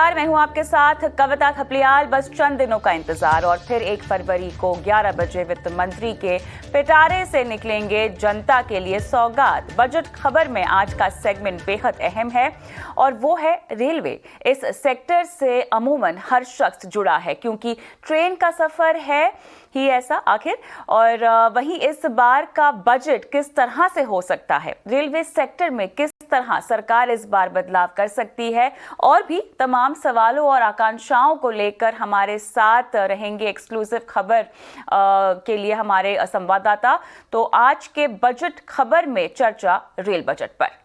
नमस्कार, मैं हूं आपके साथ कविता खपलियाल। बस चंद दिनों का इंतजार और फिर 1 फरवरी को 11 बजे वित्त मंत्री के पिटारे से निकलेंगे जनता के लिए सौगात। बजट खबर में आज का सेगमेंट बेहद अहम है और वो है रेलवे। इस सेक्टर से अमूमन हर शख्स जुड़ा है क्योंकि ट्रेन का सफर है ही ऐसा आखिर। और वहीं इस बार का बजट किस तरह से हो सकता है, रेलवे सेक्टर में किस तरह सरकार इस बार बदलाव कर सकती है, और भी तमाम सवालों और आकांक्षाओं को लेकर हमारे साथ रहेंगे एक्सक्लूसिव खबर के लिए हमारे संवाददाता। तो आज के बजट खबर में चर्चा रेल बजट पर।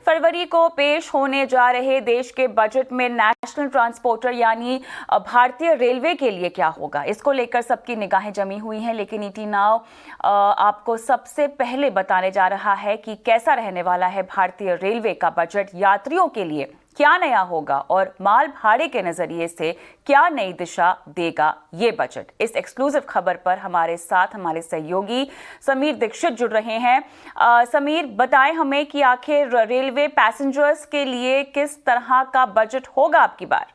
फरवरी को पेश होने जा रहे देश के बजट में नेशनल ट्रांसपोर्टर यानी भारतीय रेलवे के लिए क्या होगा, इसको लेकर सबकी निगाहें जमी हुई हैं। लेकिन ईटी नाउ आपको सबसे पहले बताने जा रहा है कि कैसा रहने वाला है भारतीय रेलवे का बजट, यात्रियों के लिए क्या नया होगा और माल भाड़े के नजरिए से क्या नई दिशा देगा ये बजट। इस एक्सक्लूसिव खबर पर हमारे साथ हमारे सहयोगी समीर दीक्षित जुड़ रहे हैं। समीर, बताएं हमें कि आखिर रेलवे पैसेंजर्स के लिए किस तरह का बजट होगा आपकी बार।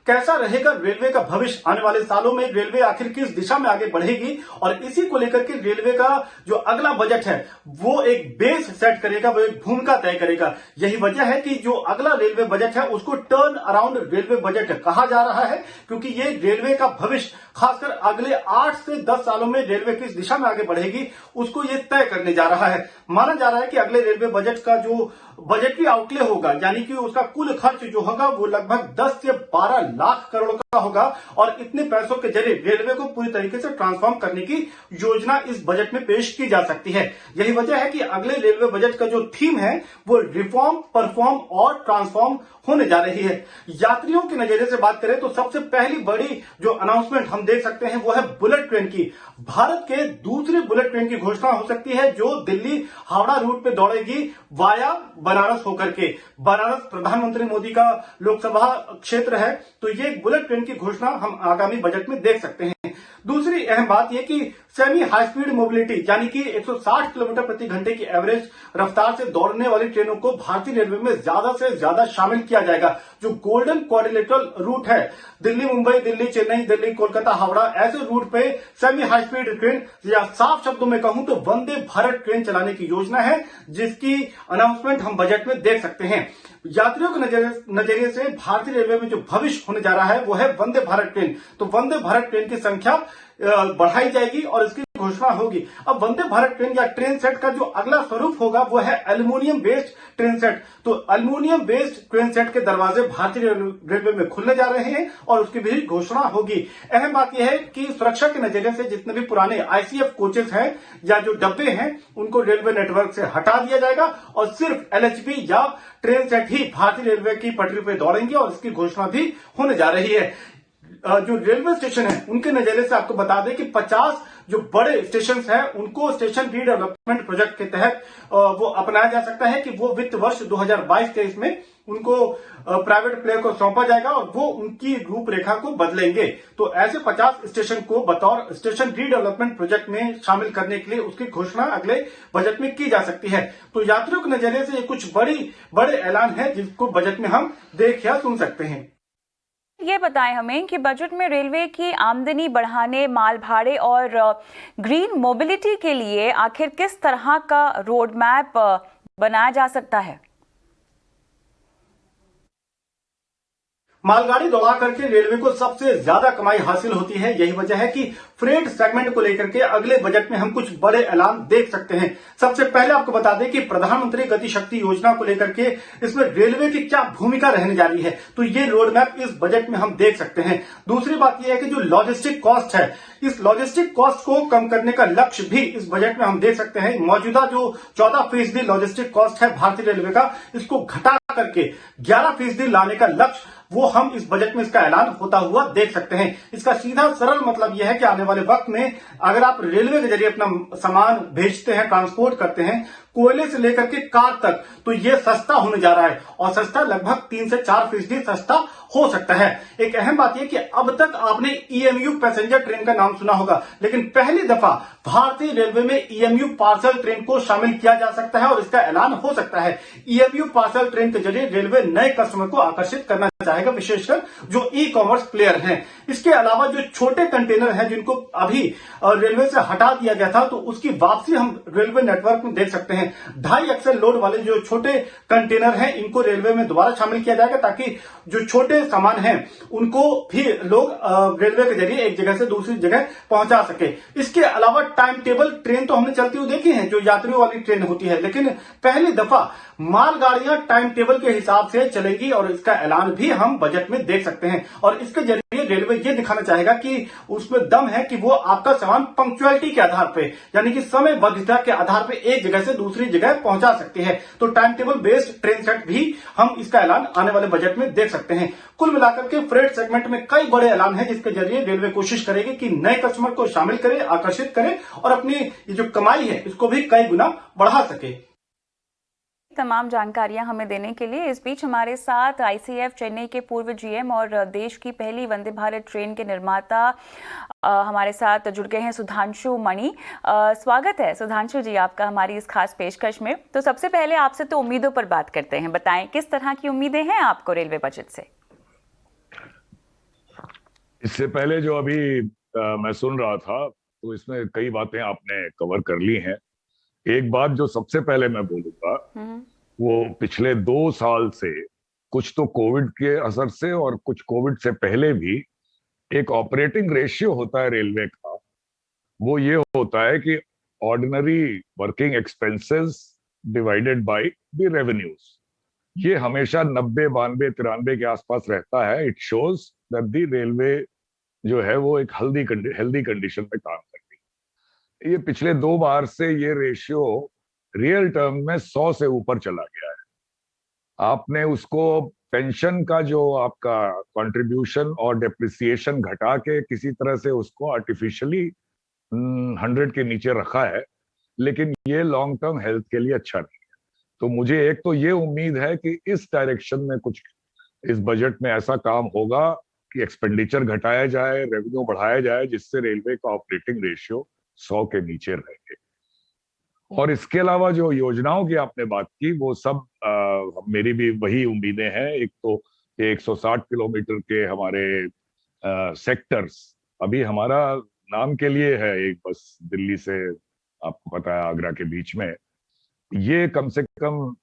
कैसा रहेगा रेलवे का भविष्य, आने वाले सालों में रेलवे आखिर किस दिशा में आगे बढ़ेगी, और इसी को लेकर के रेलवे का जो अगला बजट है वो एक बेस सेट करेगा, वो एक भूमिका तय करेगा। यही वजह है कि जो अगला रेलवे बजट है उसको टर्न अराउंड रेलवे बजट कहा जा रहा है, क्योंकि ये रेलवे का भविष्य, खासकर अगले 8 से 10 सालों में रेलवे किस दिशा में आगे बढ़ेगी उसको ये तय करने जा रहा है। माना जा रहा है कि अगले रेलवे बजट का जो बजटरी आउटले होगा, यानी कि उसका कुल खर्च जो होगा वो लगभग 10 से 12 लाख करोड़ का होगा, और इतने पैसों के जरिए रेलवे को पूरी तरीके से ट्रांसफॉर्म करने की योजना इस बजट में पेश की जा सकती है। यही वजह है कि अगले रेलवे बजट का जो थीम है वो रिफॉर्म, परफॉर्म और ट्रांसफॉर्म होने जा रही है। यात्रियों के नजरिए से बात करें तो सबसे पहली बड़ी जो अनाउंसमेंट हम देख सकते हैं वो है बुलेट ट्रेन की। भारत के दूसरी बुलेट ट्रेन की घोषणा हो सकती है जो दिल्ली हावड़ा रूट पे दौड़ेगी वाया बनारस होकर के। बनारस प्रधानमंत्री मोदी का लोकसभा क्षेत्र है, तो ये बुलेट ट्रेन की घोषणा हम आगामी बजट में देख सकते हैं। दूसरी अहम बात यह कि सेमी हाई स्पीड मोबिलिटी यानी कि 160 किलोमीटर प्रति घंटे की एवरेज रफ्तार से दौड़ने वाली ट्रेनों को भारतीय रेलवे में ज्यादा से ज्यादा शामिल किया जाएगा। जो गोल्डन क्वाड्रिलेटरल रूट है, दिल्ली मुंबई, दिल्ली चेन्नई, दिल्ली कोलकाता हावड़ा, ऐसे रूट पे सेमी हाई स्पीड ट्रेन, या साफ शब्दों में कहूं तो वंदे भारत ट्रेन चलाने की योजना है, जिसकी अनाउंसमेंट हम बजट में देख सकते हैं। यात्रियों के नजरिए से भारतीय रेलवे में जो भविष्य होने जा रहा है वो है वंदे भारत ट्रेन। तो वंदे भारत ट्रेन की संख्या बढ़ाई जाएगी और इसकी घोषणा होगी। अब वंदे भारत ट्रेन या ट्रेन सेट का जो अगला स्वरूप होगा वो है एल्यूमिनियम बेस्ड ट्रेन सेट। तो एल्यूमिनियम बेस्ड ट्रेन सेट के दरवाजे भारतीय रेलवे में खुलने जा रहे हैं और उसकी भी घोषणा होगी। अहम बात यह है कि सुरक्षा के नजरिए से जितने भी पुराने आईसीएफ कोचेस हैं या जो डब्बे हैं उनको रेलवे नेटवर्क से हटा दिया जाएगा और सिर्फ एलएचबी या ट्रेन सेट ही भारतीय रेलवे की पटरी पर दौड़ेंगे, और इसकी घोषणा भी होने जा रही है। जो रेलवे स्टेशन है उनके नजरिए से आपको बता दें कि 50 जो बड़े स्टेशन हैं उनको स्टेशन रीडेवलपमेंट प्रोजेक्ट के तहत वो अपनाया जा सकता है कि वो वित्त वर्ष 2022-23 में उनको प्राइवेट प्लेयर को सौंपा जाएगा और वो उनकी रूपरेखा को बदलेंगे। तो ऐसे 50 स्टेशन को बतौर स्टेशन रीडेवलपमेंट प्रोजेक्ट में शामिल करने के लिए उसकी घोषणा अगले बजट में की जा सकती है। तो यात्रियों के नजरिए से ये कुछ बड़े ऐलान है जिसको बजट में हम देख या सुन सकते हैं। ये बताएं हमें कि बजट में रेलवे की आमदनी बढ़ाने, माल भाड़े और ग्रीन मोबिलिटी के लिए आखिर किस तरह का रोड मैप बनाया जा सकता है। मालगाड़ी दौड़ा करके रेलवे को सबसे ज्यादा कमाई हासिल होती है। यही वजह है कि फ्रेट सेगमेंट को लेकर के अगले बजट में हम कुछ बड़े ऐलान देख सकते हैं। सबसे पहले आपको बता दें कि प्रधानमंत्री गति शक्ति योजना को लेकर के इसमें रेलवे की क्या भूमिका रहने जा रही है, तो ये रोड मैप इस बजट में हम देख सकते हैं। दूसरी बात यह है कि जो लॉजिस्टिक कॉस्ट है, इस लॉजिस्टिक कॉस्ट को कम करने का लक्ष्य भी इस बजट में हम देख सकते हैं। मौजूदा जो 14% लॉजिस्टिक कॉस्ट है भारतीय रेलवे का, इसको घटा करके 11% लाने का लक्ष्य वो हम इस बजट में इसका ऐलान होता हुआ देख सकते हैं। इसका सीधा सरल मतलब यह है कि आने वाले वक्त में अगर आप रेलवे के जरिए अपना सामान भेजते हैं, ट्रांसपोर्ट करते हैं, कोयले से लेकर के कार तक, तो ये सस्ता होने जा रहा है और सस्ता लगभग 3 से 4% सस्ता हो सकता है। एक अहम बात यह कि अब तक आपने ईएमयू पैसेंजर ट्रेन का नाम सुना होगा, लेकिन पहली दफा भारतीय रेलवे में ईएमयू पार्सल ट्रेन को शामिल किया जा सकता है और इसका ऐलान हो सकता है। ईएमयू पार्सल ट्रेन के जरिए रेलवे नए कस्टमर को आकर्षित करना चाहेगा, विशेषकर जो ई कॉमर्स प्लेयर हैं। इसके अलावा जो छोटे कंटेनर हैं जिनको अभी रेलवे से हटा दिया गया था, तो उसकी वापसी हम रेलवे नेटवर्क में देख सकते हैं। 2.5 एक्सेल लोड वाले जो छोटे कंटेनर हैं, इनको रेलवे में दोबारा शामिल किया जाएगा ताकि जो छोटे सामान हैं उनको भी लोग रेलवे के जरिए एक जगह से दूसरी जगह पहुंचा सके। इसके अलावा टाइम टेबल ट्रेन तो हमने चलती हुई देखी है, जो यात्रियों वाली ट्रेन होती है, लेकिन पहली दफा मालगाड़ियां टाइम टेबल के हिसाब से चलेगी और इसका ऐलान भी हम बजट में देख सकते हैं। और इसके जरिए रेलवे ये दिखाना चाहेगा कि उसमें दम है कि वो आपका सामान पंक्चुअलिटी के आधार पे, यानी कि समयबद्धता के आधार पे एक जगह से दूसरी जगह पहुंचा सकती है। तो time table based train set भी हम इसका ऐलान आने वाले बजट में देख सकते हैं। कुल मिलाकर के फ्रेट सेगमेंट में कई बड़े ऐलान हैं जिसके जरिए रेलवे कोशिश करेगी कि नए कस्टमर को शामिल करे, आकर्षित करे और अपनी ये जो कमाई है इसको भी कई गुना बढ़ा सके। तमाम जानकारियां हमें देने के लिए इस बीच हमारे साथ आईसीएफ चेन्नई के पूर्व जीएम और देश की पहली वंदे भारत ट्रेन के निर्माता हमारे साथ जुड़ गए हैं सुधांशु मणि। स्वागत है सुधांशु जी आपका हमारी इस खास पेशकश में। तो सबसे पहले आपसे तो उम्मीदों पर बात करते हैं, बताएं किस तरह की उम्मीदें हैं आपको रेलवे बजट से? इससे पहले जो अभी मैं सुन रहा था, तो इसमें कई बातें आपने कवर कर ली हैं। एक बात जो सबसे पहले मैं बोलूंगा, वो पिछले 2 साल से कुछ तो कोविड के असर से और कुछ कोविड से पहले भी एक ऑपरेटिंग रेशियो होता है रेलवे का। वो ये होता है कि ordinary working expenses divided by the revenues. ये हमेशा 90, 92, 93 के आसपास रहता है। It shows that the railway जो है वो एक हेल्दी कंडीशन में काम करती है। ये पिछले 2 बार से ये रेशियो रियल टर्म में 100 से ऊपर चला गया है। आपने उसको पेंशन का जो आपका कंट्रीब्यूशन और डेप्रिसिएशन घटा के किसी तरह से उसको आर्टिफिशियली 100 के नीचे रखा है, लेकिन ये लॉन्ग टर्म हेल्थ के लिए अच्छा नहीं है। तो मुझे एक तो ये उम्मीद है कि इस डायरेक्शन में कुछ इस बजट में ऐसा काम होगा कि एक्सपेंडिचर घटाया जाए, रेवेन्यू बढ़ाया जाए, जिससे रेलवे का ऑपरेटिंग रेशियो 100 के नीचे रहे। और इसके अलावा जो योजनाओं की आपने बात की, वो सब मेरी भी वही उम्मीदें हैं। एक तो 160 किलोमीटर के हमारे सेक्टर्स, अभी हमारा नाम के लिए है एक बस दिल्ली से, आपको पता है, आगरा के बीच में। ये कम से कम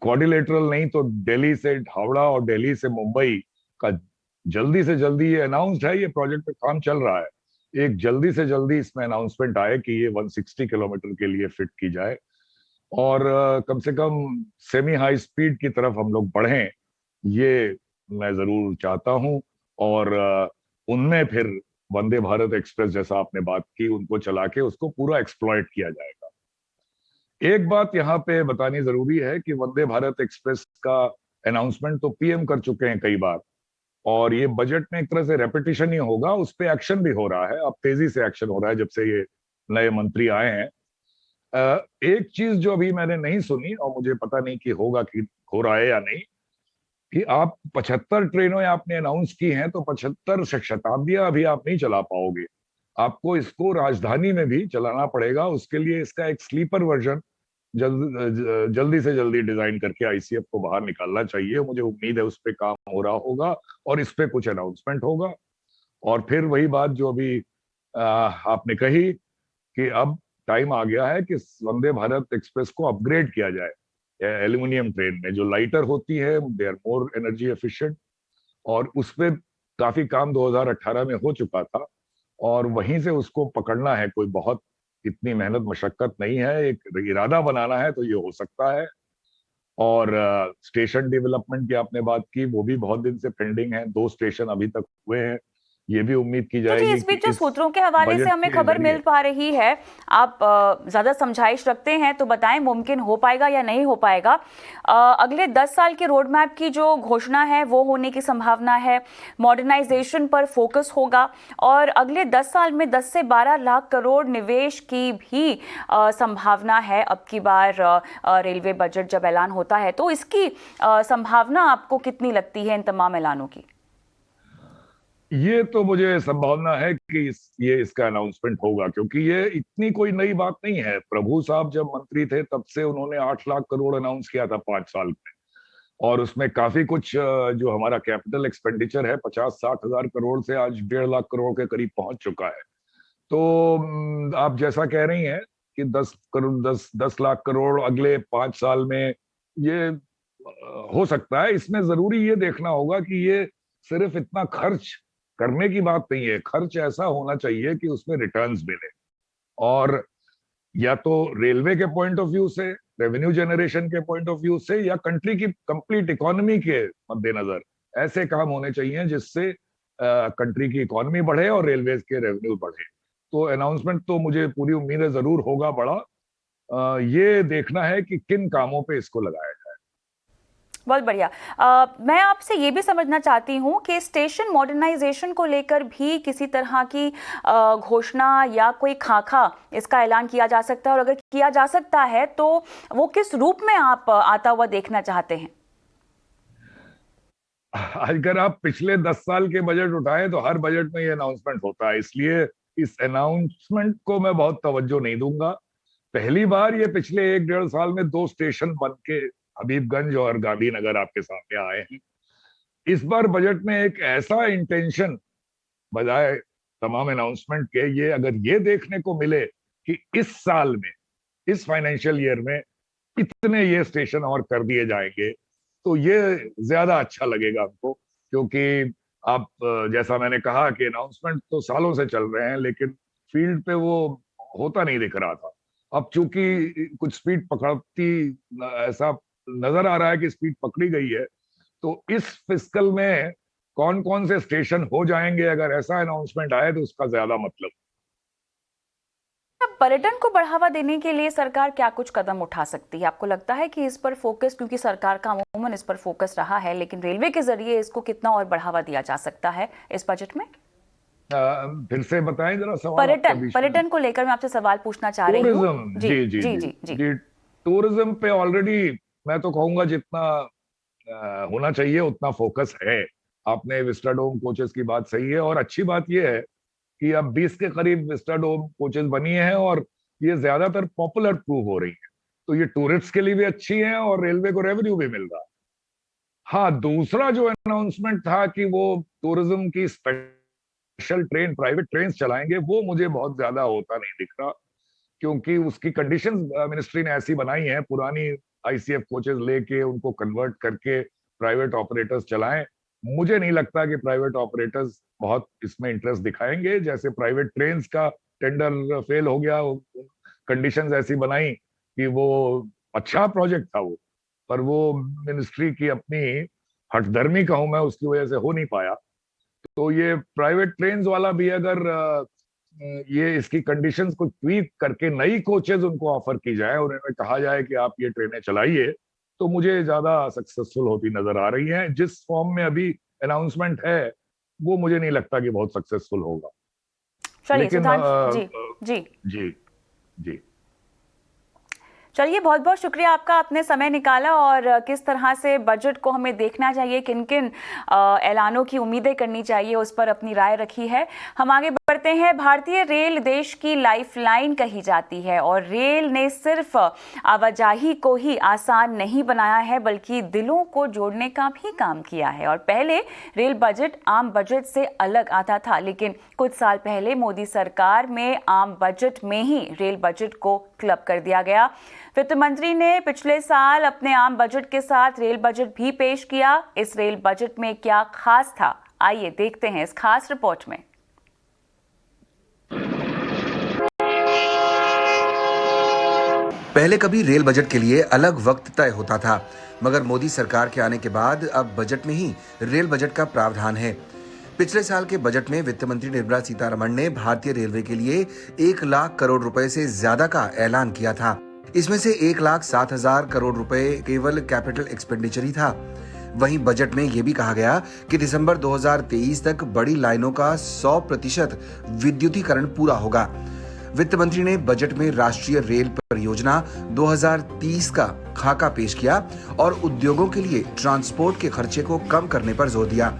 क्वाड्रिलेटरल नहीं तो दिल्ली से हावड़ा और दिल्ली से मुंबई का जल्दी से जल्दी, ये अनाउंस्ड है, ये प्रोजेक्ट पे काम चल रहा है, एक जल्दी से जल्दी इसमें अनाउंसमेंट आए कि ये 160 किलोमीटर के लिए फिट की जाए और कम से कम सेमी हाई स्पीड की तरफ हम लोग बढ़ें, ये मैं जरूर चाहता हूं। और उनमें फिर वंदे भारत एक्सप्रेस जैसा आपने बात की, उनको चला के उसको पूरा एक्सप्लॉइट किया जाएगा। एक बात यहाँ पे बतानी जरूरी है कि वंदे भारत एक्सप्रेस का अनाउंसमेंट तो पीएम कर चुके हैं कई बार, और ये बजट में एक तरह से रेपिटेशन ही होगा। उस पर एक्शन भी हो रहा है, अब तेजी से एक्शन हो रहा है जब से ये नए मंत्री आए हैं। एक चीज जो अभी मैंने नहीं सुनी और मुझे पता नहीं कि होगा कि हो रहा है या नहीं, कि आप 75 ट्रेनें आपने अनाउंस की हैं, तो 75 शताब्दियां अभी आप नहीं चला पाओगे। आपको इसको राजधानी में भी चलाना पड़ेगा। उसके लिए इसका एक स्लीपर वर्जन जल्दी से जल्दी डिजाइन करके आईसीएफ को बाहर निकालना चाहिए। मुझे उम्मीद है उस पर काम हो रहा होगा और इस पे कुछ अनाउंसमेंट होगा। और फिर वही बात जो अभी आपने कही कि अब टाइम आ गया है कि वंदे भारत एक्सप्रेस को अपग्रेड किया जाए एल्यूमिनियम ट्रेन में, जो लाइटर होती है, they are more energy efficient. और उस पर काफी काम 2018 में हो चुका था और वहीं से उसको पकड़ना है। कोई बहुत इतनी मेहनत मशक्कत नहीं है, एक इरादा बनाना है तो ये हो सकता है। और स्टेशन डेवलपमेंट की आपने बात की, वो भी बहुत दिन से पेंडिंग है। 2 स्टेशन अभी तक हुए हैं, ये भी उम्मीद की तो जी, जाएगी इस बीच कि जो इस सूत्रों के हवाले से बजट हमें के खबर जरिए मिल पा रही है, आप ज्यादा समझाइश रखते हैं तो बताएं, मुमकिन हो पाएगा या नहीं हो पाएगा? अगले 10 साल के रोड मैप की जो घोषणा है वो होने की संभावना है, मॉडर्नाइजेशन पर फोकस होगा और अगले 10 साल में 10 से 12 लाख करोड़ निवेश की भी संभावना है। अब की बार रेलवे बजट जब ऐलान होता है तो इसकी संभावना आपको कितनी लगती है इन तमाम ऐलानों की? ये तो मुझे संभावना है कि ये इसका अनाउंसमेंट होगा, क्योंकि ये इतनी कोई नई बात नहीं है। प्रभु साहब जब मंत्री थे तब से उन्होंने 8 लाख करोड़ अनाउंस किया था 5 साल में, और उसमें काफी कुछ जो हमारा कैपिटल एक्सपेंडिचर है 50-60 हजार करोड़ से आज 1.5 लाख करोड़ के करीब पहुंच चुका है। तो आप जैसा कह रही हैं कि 10 लाख करोड़ अगले 5 साल में, ये हो सकता है। इसमें जरूरी ये देखना होगा कि ये सिर्फ इतना खर्च करने की बात नहीं है, खर्च ऐसा होना चाहिए कि उसमें रिटर्न्स मिले, और या तो रेलवे के पॉइंट ऑफ व्यू से, रेवेन्यू जनरेशन के पॉइंट ऑफ व्यू से, या कंट्री की कंप्लीट इकोनॉमी के मद्देनजर ऐसे काम होने चाहिए जिससे कंट्री की इकोनॉमी बढ़े और रेलवे के रेवेन्यू बढ़े। तो अनाउंसमेंट तो मुझे पूरी उम्मीद है जरूर होगा बड़ा। ये देखना है कि किन कामों पे इसको लगाया जाए। बहुत बढ़िया। मैं आपसे ये भी समझना चाहती हूँ कि स्टेशन मॉडर्नाइजेशन को लेकर भी किसी तरह की घोषणा या कोई खाका इसका ऐलान किया जा सकता है, और अगर किया जा सकता है तो वो किस रूप में आप आता हुआ देखना चाहते हैं? अगर आप पिछले 10 साल के बजट उठाएं तो हर बजट में ये अनाउंसमेंट होता है, इसलिए इस अनाउंसमेंट को मैं बहुत तवज्जो नहीं दूंगा। पहली बार ये पिछले 1-1.5 साल में 2 स्टेशन बन के हबीबगंज और गांधीनगर आपके सामने आए हैं। इस बार बजट में एक ऐसा इंटेंशन बजाय तमाम अनाउंसमेंट के, ये अगर ये देखने को मिले कि इस साल में, इस फाइनेंशियल ईयर में इतने ये स्टेशन और कर दिए जाएंगे, तो ये ज्यादा अच्छा लगेगा हमको। क्योंकि आप जैसा मैंने कहा कि अनाउंसमेंट तो सालों से चल रहे हैं, लेकिन फील्ड पे वो होता नहीं दिख रहा था। अब चूंकि कुछ स्पीड पकड़ती, ऐसा नजर आ रहा है कि स्पीड पकड़ी गई है, तो इस फिस्कल में कौन कौन से स्टेशन हो जाएंगे, अगर ऐसा अनाउंसमेंट आए तो उसका ज्यादा मतलब। पर्यटन को बढ़ावा देने के लिए सरकार क्या कुछ कदम उठा सकती है? आपको लगता है कि इस पर फोकस, क्योंकि सरकार का अमूमन इस पर फोकस रहा है, लेकिन रेलवे के जरिए इसको कितना और बढ़ावा दिया जा सकता है इस बजट में? फिर से बताएं जरा सवाल। पर्यटन को लेकर मैं आपसे सवाल पूछना चाह रही हूँ। टूरिज्म, जी जी जी जी जी, टूरिज्म पे ऑलरेडी मैं तो कहूंगा जितना होना चाहिए उतना फोकस है। आपने विस्टाडोम कोचेस की बात सही है, और अच्छी बात यह है कि अब 20 के करीब विस्टाडोम कोचेस बनी हैं और ये ज्यादातर पॉपुलर प्रूव हो रही हैं, तो ये टूरिस्ट के लिए भी अच्छी है और रेलवे को रेवेन्यू भी मिल रहा है। हाँ, दूसरा जो अनाउंसमेंट था कि वो टूरिज्म की स्पेशल ट्रेन, प्राइवेट ट्रेन चलाएंगे, वो मुझे बहुत ज्यादा होता नहीं दिख रहा, क्योंकि उसकी कंडीशंस मिनिस्ट्री ने ऐसी बनाई हैं, पुरानी आईसीएफ कोचेस लेके उनको कन्वर्ट करके प्राइवेट ऑपरेटर्स चलाएं। मुझे नहीं लगता कि प्राइवेट ऑपरेटर्स बहुत इसमें इंटरेस्ट दिखाएंगे। जैसे प्राइवेट ट्रेन्स का टेंडर फेल हो गया, कंडीशंस ऐसी बनाई कि वो अच्छा प्रोजेक्ट था वो, पर वो मिनिस्ट्री की अपनी हठधर्मी कहूं मैं, उसकी वजह से हो नहीं पाया। तो ये प्राइवेट ट्रेन्स वाला भी अगर ये इसकी कंडीशंस को ट्वीक करके नई कोचेस उनको ऑफर की जाए और उन्हें कहा जाए कि आप ये ट्रेनें चलाइए, तो मुझे ज्यादा सक्सेसफुल होती नजर आ रही हैं। जिस फॉर्म में अभी अनाउंसमेंट है वो मुझे नहीं लगता कि बहुत सक्सेसफुल होगा। लेकिन जी जी जी जी, चलिए, बहुत बहुत शुक्रिया आपका, आपने समय निकाला और किस तरह से बजट को हमें देखना चाहिए, किन किन ऐलानों की उम्मीदें करनी चाहिए, उस पर अपनी राय रखी है। हम आगे बढ़ते हैं। भारतीय रेल देश की लाइफलाइन कही जाती है और रेल ने सिर्फ आवाजाही को ही आसान नहीं बनाया है बल्कि दिलों को जोड़ने का भी काम किया है। और पहले रेल बजट आम बजट से अलग आता था, लेकिन कुछ साल पहले मोदी सरकार में आम बजट में ही रेल बजट को क्लब कर दिया गया। वित्त मंत्री ने पिछले साल अपने आम बजट के साथ रेल बजट भी पेश किया। इस रेल बजट में क्या खास था, आइए देखते हैं इस खास रिपोर्ट में। पहले कभी रेल बजट के लिए अलग वक्त तय होता था, मगर मोदी सरकार के आने के बाद अब बजट में ही रेल बजट का प्रावधान है। पिछले साल के बजट में वित्त मंत्री निर्मला सीतारमण ने भारतीय रेलवे के लिए 1 लाख करोड़ रुपए से ज्यादा का ऐलान किया था। इसमें से 1,07,000 करोड़ रुपए केवल कैपिटल एक्सपेंडिचर ही था। वहीं बजट में यह भी कहा गया कि दिसंबर 2023 तक बड़ी लाइनों का 100% विद्युतीकरण पूरा होगा। वित्त मंत्री ने बजट में राष्ट्रीय रेल परियोजना 2030 का खाका पेश किया और उद्योगों के लिए ट्रांसपोर्ट के खर्चे को कम करने पर जोर दिया।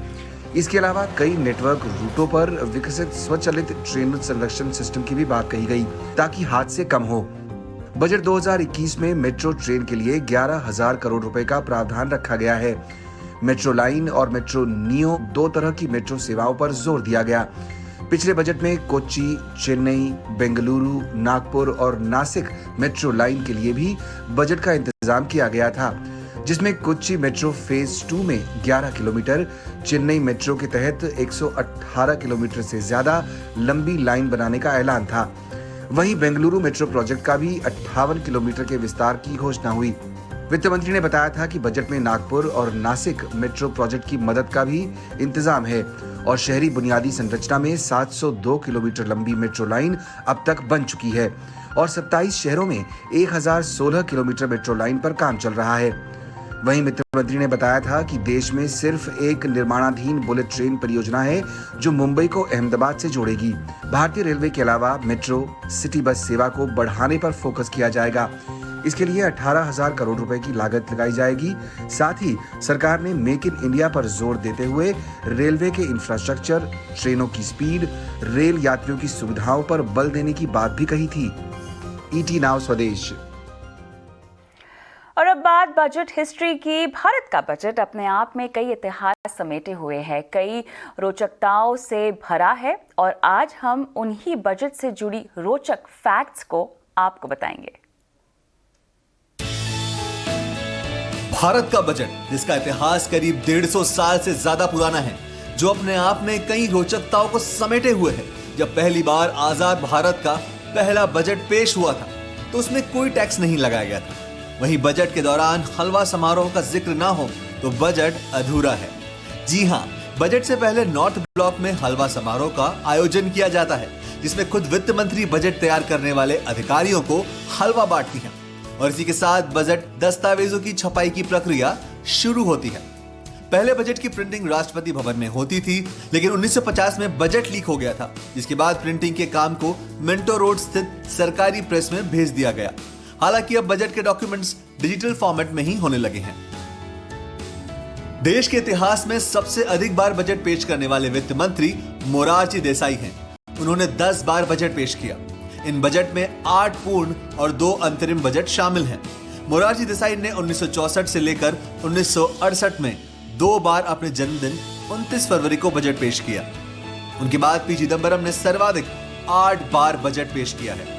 इसके अलावा कई नेटवर्क रूटों पर विकसित स्वचालित ट्रेन संरक्षण सिस्टम की भी बात कही गई ताकि हादसे कम हो। बजट 2021 में मेट्रो ट्रेन के लिए 11,000 करोड़ रुपए का प्रावधान रखा गया है। मेट्रो लाइन और मेट्रो नियो 2 तरह की मेट्रो सेवाओं पर जोर दिया गया। पिछले बजट में कोच्चि, चेन्नई, बेंगलुरु, नागपुर और नासिक मेट्रो लाइन के लिए भी बजट का इंतजाम किया गया था, जिसमें कोच्चि मेट्रो फेज 2 में 11 किलोमीटर, चेन्नई मेट्रो के तहत 118 किलोमीटर से ज्यादा लंबी लाइन बनाने का ऐलान था। वहीं बेंगलुरु मेट्रो प्रोजेक्ट का भी 58 किलोमीटर के विस्तार की घोषणा हुई। वित्त मंत्री ने बताया था कि बजट में नागपुर और नासिक मेट्रो प्रोजेक्ट की मदद का भी इंतजाम है और शहरी बुनियादी संरचना में 702 किलोमीटर लंबी मेट्रो लाइन अब तक बन चुकी है और 27 शहरों में 1016 किलोमीटर मेट्रो लाइन पर काम चल रहा है। वहीं वित्त मंत्री ने बताया था कि देश में सिर्फ एक निर्माणाधीन बुलेट ट्रेन परियोजना है जो मुंबई को अहमदाबाद से जोड़ेगी। भारतीय रेलवे के अलावा मेट्रो सिटी बस सेवा को बढ़ाने पर फोकस किया जाएगा। इसके लिए 18,000 करोड़ रुपए की लागत लगाई जाएगी। साथ ही सरकार ने मेक इन इंडिया पर जोर देते हुए रेलवे के इंफ्रास्ट्रक्चर, ट्रेनों की स्पीड, रेल यात्रियों की सुविधाओं पर बल देने की बात भी कही थी। ईटी नाउ स्वदेश। और अब बात बजट हिस्ट्री की। भारत का बजट अपने आप में कई इतिहास समेटे हुए है, कई रोचकताओं से भरा है और आज हम उन्हीं बजट से जुड़ी रोचक फैक्ट्स को आपको बताएंगे। भारत का बजट, जिसका इतिहास करीब 150 साल से ज्यादा पुराना है, जो अपने आप में कई रोचकताओं को समेटे हुए है। जब पहली बार आजाद भारत का पहला बजट पेश हुआ था तो उसमें कोई टैक्स नहीं लगाया गया था। वहीं बजट के दौरान हलवा समारोह का जिक्र ना हो तो बजट अधूरा है। जी हां, बजट से पहले नॉर्थ ब्लॉक में हलवा समारोह का आयोजन किया जाता है, जिसमें खुद वित्त मंत्री बजट तैयार करने वाले अधिकारियों को हलवा बांटती हैं और इसी के साथ बजट दस्तावेजों की छपाई की प्रक्रिया शुरू होती है। पहले बजट की प्रिंटिंग राष्ट्रपति भवन में होती थी, लेकिन 1950 में बजट लीक हो गया था, जिसके बाद प्रिंटिंग के काम को मिंटो रोड स्थित सरकारी प्रेस में भेज दिया गया। हालांकि अब बजट के डॉक्यूमेंट्स डिजिटल फॉर्मेट में ही होने लगे हैं। देश के इतिहास में सबसे अधिक बार बजट पेश करने वाले वित्त मंत्री मोरारजी देसाई हैं। उन्होंने 10 बार बजट पेश किया। इन बजट में 8 पूर्ण और 2 अंतरिम बजट शामिल हैं। मोरारजी देसाई ने 1964 से लेकर 1968 में 2 बार अपने जन्मदिन 29 फरवरी को बजट पेश किया। उनके बाद पी चिदंबरम ने सर्वाधिक 8 बार बजट पेश किया है।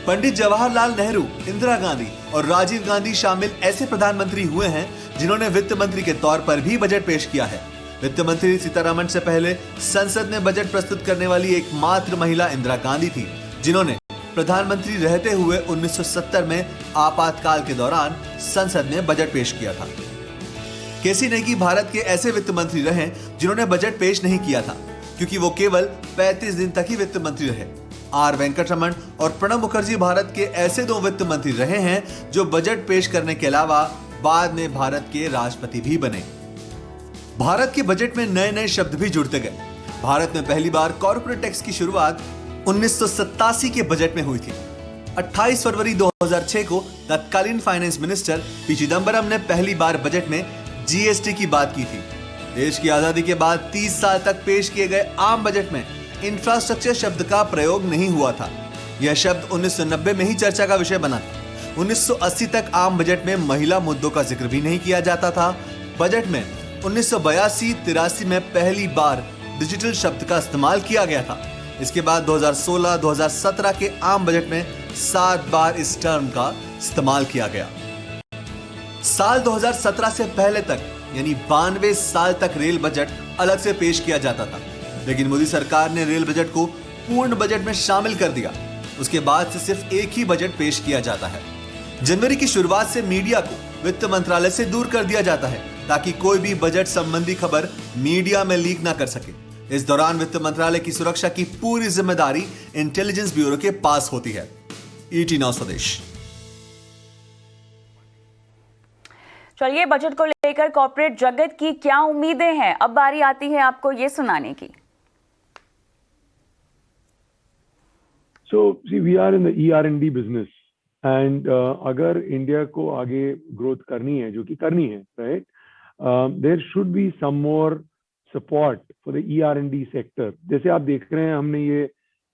पंडित जवाहरलाल नेहरू, इंदिरा गांधी और राजीव गांधी शामिल ऐसे प्रधानमंत्री हुए हैं जिन्होंने वित्त मंत्री के तौर पर भी बजट पेश किया है। वित्त मंत्री सीतारमण से पहले संसद में बजट प्रस्तुत करने वाली एकमात्र महिला इंदिरा गांधी थी, जिन्होंने प्रधानमंत्री रहते हुए 1970 में आपातकाल के दौरान संसद में बजट पेश किया था। केसी नेगी भारत के ऐसे वित्त मंत्री रहे जिन्होंने बजट पेश नहीं किया था, क्योंकि वो केवल 35 दिन तक ही वित्त मंत्री रहे। आर वेंकटरमण और प्रणब मुखर्जी भारत के ऐसे 2 वित्त मंत्री रहे हैं जो बजट पेश करने के अलावा बाद में भारत के राष्ट्रपति भी बने। भारत के बजट में नए नए शब्द भी जुड़ते गए। भारत में पहली बार कॉर्पोरेट टैक्स की शुरुआत 1987 के बजट में हुई थी। 28 फरवरी 2006 को तत्कालीन फाइनेंस मिनिस्टर पी चिदंबरम ने पहली बार बजट में जीएसटी की बात की थी। देश की आजादी के बाद 30 साल तक पेश किए गए आम बजट में इंफ्रास्ट्रक्चर शब्द का प्रयोग नहीं हुआ था। यह शब्द 1990 में ही चर्चा का विषय बना था। 1980 तक आम बजट में महिला मुद्दों का जिक्र भी नहीं किया जाता था। बजट में 1982-83 में पहली बार डिजिटल शब्द का इस्तेमाल किया गया था। इसके बाद 2016-2017 के आम बजट में 7 बार इस टर्म का इस्तेमाल किया गया। साल 2017 से पहले तक यानी 92 साल तक रेल बजट अलग से पेश किया जाता था, लेकिन मोदी सरकार ने रेल बजट को पूर्ण बजट में शामिल कर दिया। उसके बाद से सिर्फ एक ही बजट पेश किया जाता है। जनवरी की शुरुआत से मीडिया को वित्त मंत्रालय से दूर कर दिया जाता है ताकि कोई भी बजट संबंधी खबर मीडिया में लीक ना कर सके। इस दौरान वित्त मंत्रालय की सुरक्षा की पूरी जिम्मेदारी इंटेलिजेंस ब्यूरो के पास होती है। ET Now स्वदेश। चलिए, बजट को लेकर कॉर्पोरेट जगत की क्या उम्मीदें हैं, अब बारी आती है आपको ये सुनाने की। So, see, we are in the ER&D business, and अगर इंडिया को आगे ग्रोथ करनी है, जो कि करनी है, right? There should be some more support for the ER&D sector. जैसे आप देख रहे हैं, हमने ये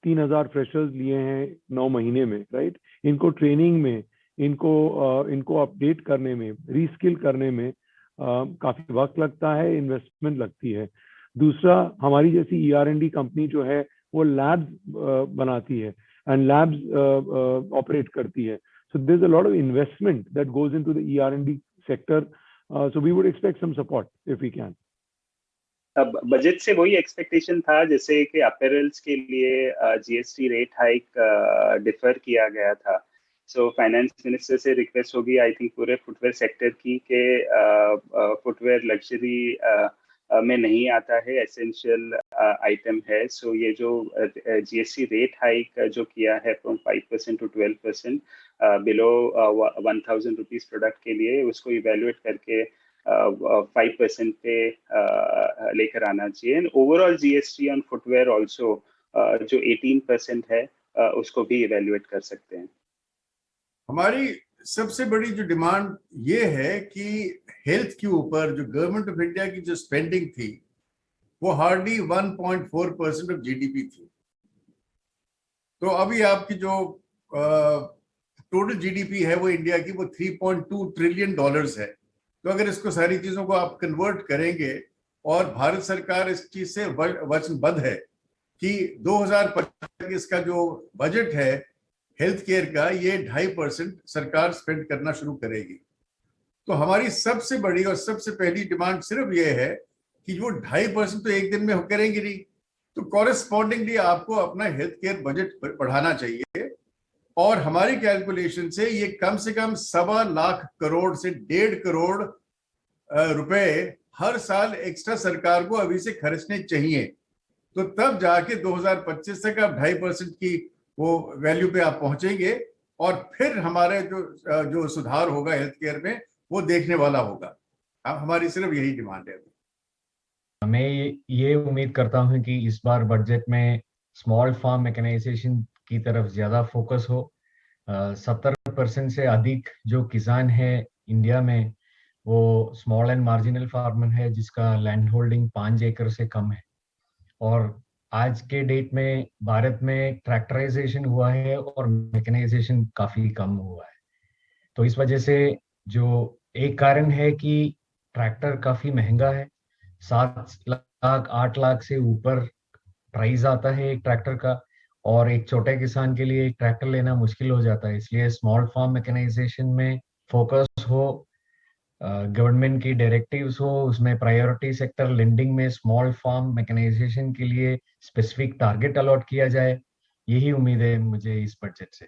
3000 फ्रेशर्स लिए हैं 9 महीने में, राइट? इनको ट्रेनिंग में, इनको अपडेट करने में, रीस्किल करने में काफी वक्त लगता है, इन्वेस्टमेंट लगती है। दूसरा, हमारी जैसी ER&D कंपनी जो है वो लैब्स बनाती है एंड लैब्स ऑपरेट करती है। So there is a lot of investment that goes into the ER&D sector, so we would expect some support if we can. अब बजट से वही एक्सपेक्टेशन था, जैसे कि अपैरल्स के लिए GST रेट हाइक डिफर किया गया था। सो फाइनेंस मिनिस्टर से रिक्वेस्ट होगी आई थिंक पूरे फुटवेयर सेक्टर की के फुटवेयर लग्जरी में नहीं आता है, एसेंशियल आइटम है। सो ये जो GST रेट हाइक जो किया है from 5% to 12% below 1000 rupees product के लिए, उसको इवेल्युएट करके 5% पे लेकर आना चाहिए। Overall GST on footwear also जो 18% है उसको भी इवेल्युएट कर सकते हैं। हमारी सबसे बड़ी जो डिमांड ये है कि हेल्थ के ऊपर जो गवर्नमेंट ऑफ इंडिया की जो स्पेंडिंग थी वो हार्डली 1.4% ऑफ GDP थी। तो अभी आपकी जो टोटल GDP है वो इंडिया की वो $3.2 ट्रिलियन है। तो अगर इसको सारी चीजों को आप कन्वर्ट करेंगे, और भारत सरकार इस चीज से वचनबद्ध है कि 2025 का जो बजट है हेल्थ केयर का, ये 2.5% सरकार स्पेंड करना शुरू करेगी। तो हमारी सबसे बड़ी और सबसे पहली डिमांड सिर्फ ये है कि वो 2.5% तो एक दिन में करेंगे नहीं, तो कॉरेस्पॉन्डिंगली आपको अपना हेल्थ केयर बजट बढ़ाना चाहिए। और हमारी कैलकुलेशन से ये कम से कम 1.25 लाख करोड़ से 1.5 करोड़ रुपए हर साल एक्स्ट्रा सरकार को अभी से खर्चने चाहिए। तो तब जाके 2025 तक आप 2.5% की वो वैल्यू पे आप पहुंचेंगे, और फिर हमारे जो सुधार होगा हेल्थ केयर में वो देखने वाला होगा। अब हमारी सिर्फ यही डिमांड है। मैं ये उम्मीद करता हूं कि इस बार बजट में स्मॉल फार्म मैकेनाइजेशन की तरफ ज्यादा फोकस हो। 70% से अधिक जो किसान है इंडिया में वो स्मॉल एंड मार्जिनल फार्मर है, जिसका लैंड होल्डिंग 5 एकड़ से कम है। और आज के डेट में भारत में ट्रैक्टराइजेशन हुआ है और मैकेनाइजेशन काफी कम हुआ है। तो इस वजह से जो एक कारण है कि ट्रैक्टर काफी महंगा है, 7 लाख 8 लाख से ऊपर प्राइस आता है एक ट्रैक्टर का, और एक छोटे किसान के लिए एक ट्रैक्टर लेना मुश्किल हो जाता है। इसलिए स्मॉल फार्म मैकेनाइजेशन में फोकस हो, गवर्नमेंट की डायरेक्टिव्स हो, उसमें प्रायोरिटी सेक्टर लेंडिंग में स्मॉल फार्म मैकेनाइजेशन के लिए स्पेसिफिक टारगेट अलॉट किया जाए। यही उम्मीद है मुझे इस बजट से।